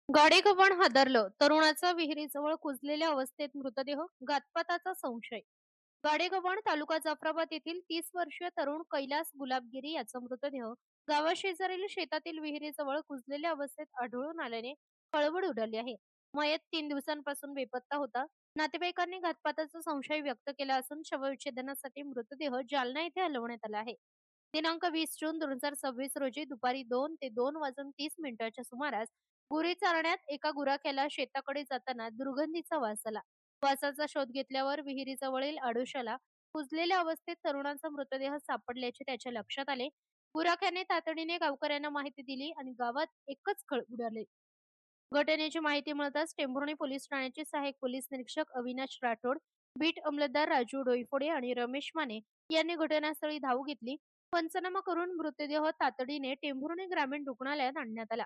गाडेगव्हाण हादरलं, तरुणाचा विहिरीजवळ कुजलेल्या अवस्थेत मृतदेह, घातपाताचा संशय. गाडेगव्हाण तालुका जाफराबाद येथील 30 वर्षीय तरुण कैलास गुलाबगिरी याचा मृतदेह गावाशेजारील शेतातील विहिरीजवळ कुजलेल्या अवस्थेत आढळून आल्याने खळबळ उडाली आहे. मयत 3 दिवसांपासून बेपत्ता होता. नातेवाईकांनी घातपाताचा संशय व्यक्त केला असून शवविच्छेदनासाठी मृतदेह जालना येथे हलवण्यात आला आहे. दिनांक 20 जून 2026 रोजी दुपारी 2 ते 2:30 सुमारास गुरे चारण्यात एका गुराख्याला शेताकडे जाताना दुर्गंधीचा वास आला. वासाचा शोध घेतल्यावर विहिरीजवळील आडोशाला कुजलेल्या अवस्थेत तरुणाचा मृतदेह सापडल्याचे त्याच्या लक्षात आले. गुराख्याने तातडीने गावकऱ्यांना माहिती दिली आणि गावात एकच खळ उडाले. घटनेची माहिती मिळताच टेंभुर्णी पोलीस ठाण्याचे सहाय्यक पोलीस निरीक्षक अविनाश राठोड, बीट अंमलदार राजू डोईफोडे आणि रमेश माने यांनी घटनास्थळी धाव घेतली. पंचनामा करून मृतदेह तातडीने टेंभुर्णी ग्रामीण रुग्णालयात आणण्यात आला.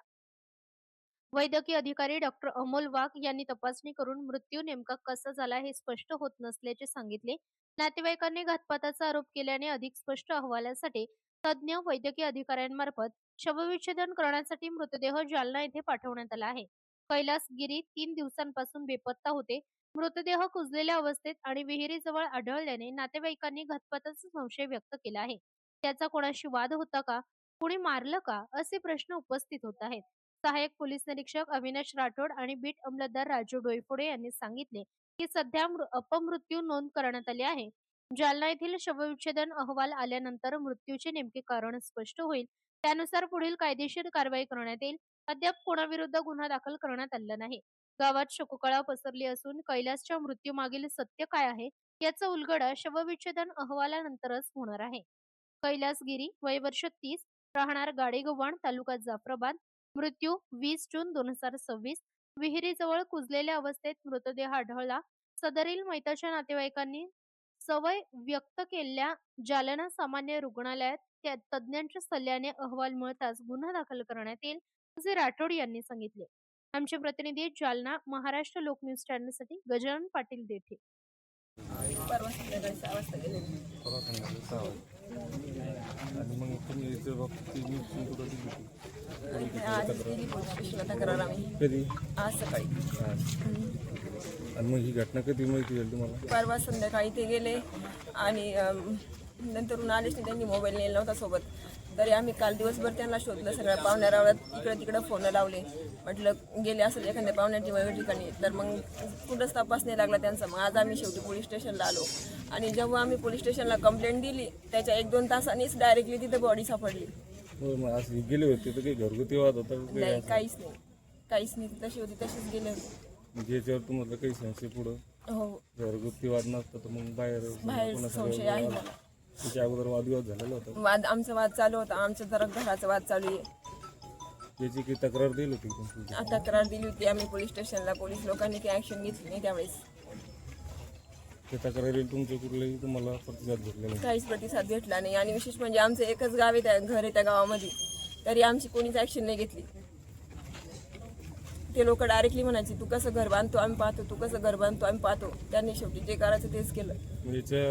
वैद्यकीय अधिकारी डॉक्टर अमोल वाघ यांनी तपासणी करून मृत्यू नेमका कसा झाला हे स्पष्ट होत नसल्याचे सांगितले. नातेवाईकांनी घातपाताचा आरोप केल्याने अधिक स्पष्ट अहवालासाठी तज्ज्ञ वैद्यकीय अधिकाऱ्यांमार्फत शवविच्छेदन करण्यासाठी मृतदेह जालना येथे पाठवण्यात आला आहे. कैलास गिरी 3 दिवसांपासून बेपत्ता होते. मृतदेह कुजलेल्या अवस्थेत आणि विहिरीजवळ आढळल्याने नातेवाईकांनी घातपाताचा संशय व्यक्त केला आहे. त्याचा कोणाशी वाद होता का? कुणी मारलं का? असे प्रश्न उपस्थित होत आहेत. सहाय्यक पोलीस निरीक्षक अविनाश राठोड आणि बीट अंमलदार राजू डोईफोडे यांनी सांगितले की सध्या अपमृत्यू नोंद करण्यात आली आहे. जालना येथील शवविच्छेदन अहवाल आल्यानंतर मृत्यूचे नेमके कारण स्पष्ट होईल. त्यानुसार पुढील कायदेशीर कारवाई करण्यात येईल. अद्याप कोणाविरुद्ध गुन्हा दाखल करण्यात आलेला नाही. गावात शोककळा पसरली असून कैलासच्या मृत्यूमागील सत्य काय आहे याचा उलगडा शवविच्छेदन अहवालानंतरच होणार आहे. कैलास गिरी, वय वर्ष 30, राहणार गाडेगव्हाण, तालुका जाफराबाद. मृत्यू 20 जून 2026. विहिरीजवळ कुजलेल्या अवस्थेत मृतदेह आढळला. सदरील मयताच्या नातेवाईकांनी सवय व्यक्त केलेल्या जालना सामान्य रुग्णालयात त्या तज्ञांच्या सल्ल्याने अहवाल मिळताच गुन्हा दाखल करण्यात येईल, असे राठोड यांनी सांगितले. आमचे प्रतिनिधी जालना महाराष्ट्र लोक न्यूज चॅनलसाठी गजानन पाटील देठे. परवा संध्याकाळी 6 वाजता गेलेली. परवा संध्याकाळी 6 वाजता. आणि मग तुम्ही इथे बाबतीत ती न्यूज कुठं दिली होती? आज गेली पोलीस स्टेशनला तक्रार आम्ही कधी? आज सकाळी. आणि मग ही घटना कधी माहिती झाली तुम्हाला? परवा संध्याकाळी ते गेले आणि नंतरून आलेच नाही. त्यांनी मोबाईल नेला नव्हता सोबत. तरी आम्ही काल दिवसभर त्यांना शोधलं. सगळ्या पाहुण्यारावळ्यात इकडं तिकडं फोन लावले. म्हटलं गेले असेल एखाद्या पाहुण्याची वेगळ्या ठिकाणी. तर मग कुठंच तपास नाही लागला त्यांचा. मग आज आम्ही शेवटी पोलीस स्टेशनला आलो आणि जेव्हा आम्ही पोलीस स्टेशनला कंप्लेंट दिली त्याच्या 1-2 तासांनीच डायरेक्टली तिथे बॉडी सापडली. हो, मग असं गेले होते तर काही घरगुती वाद होता का? नाही, काहीच नाही, काहीच नाही. तशी होती तशीच गेले होते. म्हणजे याच्यावर तुम्हाला काही संशय पुढं? हो, घरगुती वाद नसतं तर मग बाहेर बाहेर संशय आहे मला. त्याच्या अगोदर वादविवाद झालेला होता? आमचा वाद चालू होता. आमच्या जरा घराचा वाद चालू आहे. याची काही तक्रार दिली होती का तुमची? तक्रार दिली होती आम्ही पोलीस स्टेशनला. पोलीस लोकांनी काही ऍक्शन घेतली नाही त्यावेळेस. त्या तक्रारीला तुमच्या कुठलाही तुम्हाला प्रतिसाद भेटला नाही? काहीच प्रतिसाद भेटला नाही. आणि विशेष म्हणजे आमचं एकच गाव आहे, त्या घर आहे त्या गावामध्ये, तरी आमची कोणीच ऍक्शन नाही घेतली. ते लोक डायरेक्टली म्हणायचे तू कसं घर बांधतो आम्ही पाहतो, तू कसं घर बांधतो आम्ही पाहतो. त्यांनी शेवटी जे करायचं तेच केलं. मग याच्या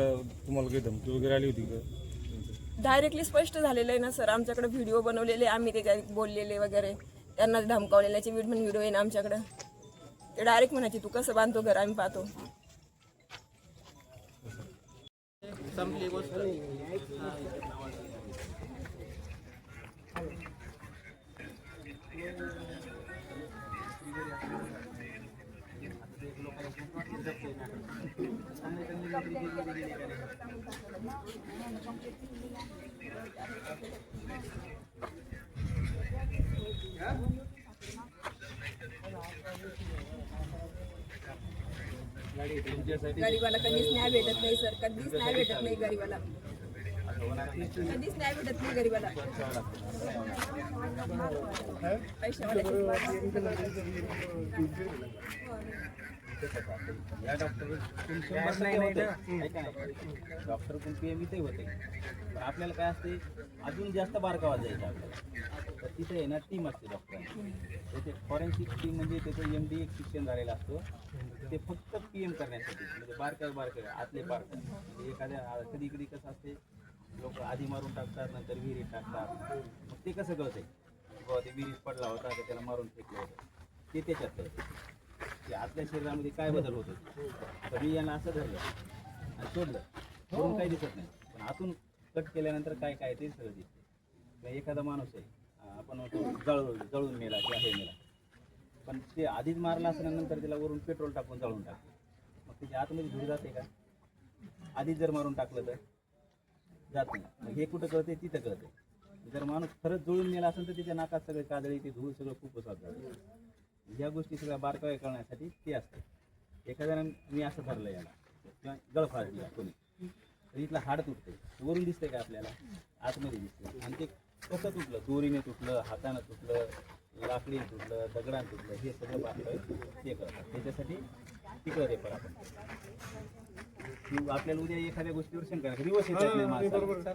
तुम्हाला काही धमकी वगैरे आली होती का? डायरेक्टली स्पष्ट झालेलं आहे ना सर. आमच्याकडे व्हिडिओ बनवलेले, आम्ही ते काही बोललेले वगैरे, त्यांना धमकावलेल्याचे व्हिडिओ आहे ना आमच्याकडं. ते डायरेक्ट म्हणायचे तू कसं बांधतो घर आम्ही पाहतो. संपली गोष्ट. गरीबाला कधीच न्याय भेटत नाही सर. कधीच न्याय भेटत नाही गरीबाला. कधीच न्याय भेटत नाही गरीबाला. या डॉक्टर पण PM इथे होते. पण आपल्याला काय असते अजून जास्त बारकावा जायचा आपल्याला. तर तिथे आहे ना टीम असते डॉक्टरांची. त्याचे फॉरेन्सिक टीम म्हणजे त्याचं MD एक शिक्षण झालेलं असतं. ते फक्त PM करण्यासाठी म्हणजे बारकावे आतले बारकावे. म्हणजे एखाद्या कधी कधी कसं असते लोक आधी मारून टाकतात नंतर विहिरीत टाकतात. मग ते कसं कळतंय बाबा ते विहिरीत पडला होता तर त्याला मारून फेकलं होतं. ते त्याच्यात कळतं की आपल्या शरीरामध्ये काय बदल होतो. तर मी यांना असं धरलं आणि सोडलं, करून काही दिसत नाही, पण आतून कट केल्यानंतर काय काय ते सगळं दिसते. किंवा एखादा माणूस आहे आपण म्हणतो जळून मेला किंवा हे मेला, पण ते आधीच मारलं असल्यानंतर त्याला वरून पेट्रोल टाकून जळून टाकलं, मग त्याच्या आतमध्ये धूर जाते का? आधीच जर मारून टाकलं तर जात नाही. मग हे कुठं कळते? तिथं कळते. जर माणूस खरंच जुळून मेला असेल तर त्याच्या नाकात सगळे काजळी ते धूळ सगळं खूप जातं. ह्या गोष्टी सगळ्या बारकावे कळण्यासाठी ते असतात. एखाद्यानं मी असं धरलं याला किंवा गळफास दिला कोणी, तर इथलं हाड तुटते, वरून दिसतंय का आपल्याला? आतमध्ये दिसतं. आणि ते कसं तुटलं? दोरीने तुटलं, हातानं तुटलं, लाकडीने तुटलं, दगडाने तुटलं, हे सगळं बारकावे ते करतात. त्याच्यासाठी तिकडं रेफर आपण आपल्याला उद्या एखाद्या गोष्टीवर शंका दिवस येतात नाही माणसाला.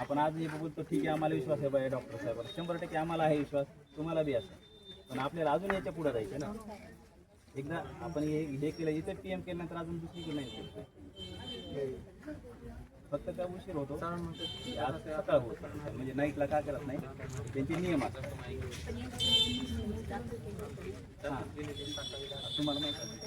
आपण आज जे बोलतो ठीक आहे, आम्हाला विश्वास आहे बाय डॉक्टर साहेबांना, 100% आम्हाला आहे विश्वास, तुम्हाला बी असं, पण आपल्याला अजून याच्या पुढे जायचं ना. एकदा आपण हे केलं, इथं PM केल्यानंतर अजून दुसरी नाही. फक्त काय उशीर होतो, आज सकाळ होतो, म्हणजे नाईटला काय करत नाही, त्यांचे नियम असतात. हां तुम्हाला माहिती आहे.